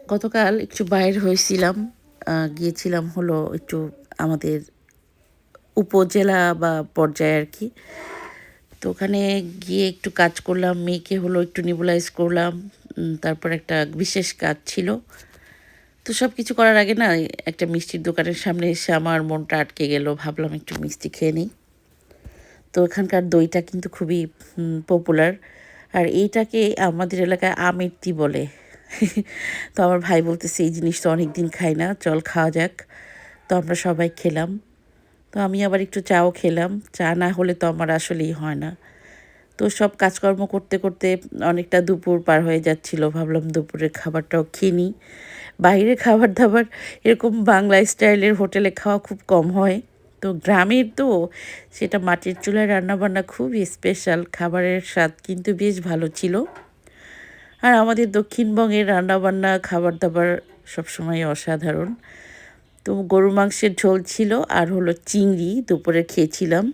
গতকাল একটু বাইর হয়েছিলাম। গিয়েছিলাম হলো একটু আমাদের উপজেলা বা পর্যায়ে আরকি। তো ওখানে গিয়ে একটু কাজ করলাম। মেয়েকে হলো একটু নেবুলাইজ করলাম। তারপর একটা বিশেষ কাজ ছিল। তো সবকিছু করার আগে না একটা মিষ্টির দোকানের সামনে এসে আমার মনটা আটকে গেল। ভাবলাম একটু মিষ্টি খেয়ে নিই। তো এখানকার দইটা কিন্তু খুবই পপুলার। আর এইটাকে আমাদের এলাকায় আমিত্তি বলে। তো আমার ভাই বলতেছে, "এই জিনিসটা অনেকদিন খাই না, চল খাওয়া যাক।" তো আমরা সবাই খেলাম। তো আমি আবার একটু চাও খেলাম। চা না হলে তো আমার আসলেই হয় না। তো সব কাজকর্ম করতে, করতে অনেকটা দুপুর পার হয়ে যাচ্ছিল। ভাবলাম দুপুরের খাবারটাও খেয়ে নিই। বাইরের খাবার-দাবার এরকম বাংলা স্টাইলের হোটেলে খাওয়া খুব কম হয়। তো গ্রামের তো সেটা মাটির চুলায় রান্নাবান্না খুবই স্পেশাল। খাবারের স্বাদ কিন্তু বেশ ভালো ছিল। আর আমাদের দক্ষিণবঙ্গের রান্নাবান্না, খাবার-দাবার সবসময়ই অসাধারণ। তো গরুর মাংসের ঝোল ছিল আর হলো চিংড়ি দুপুরে খেয়েছিলাম।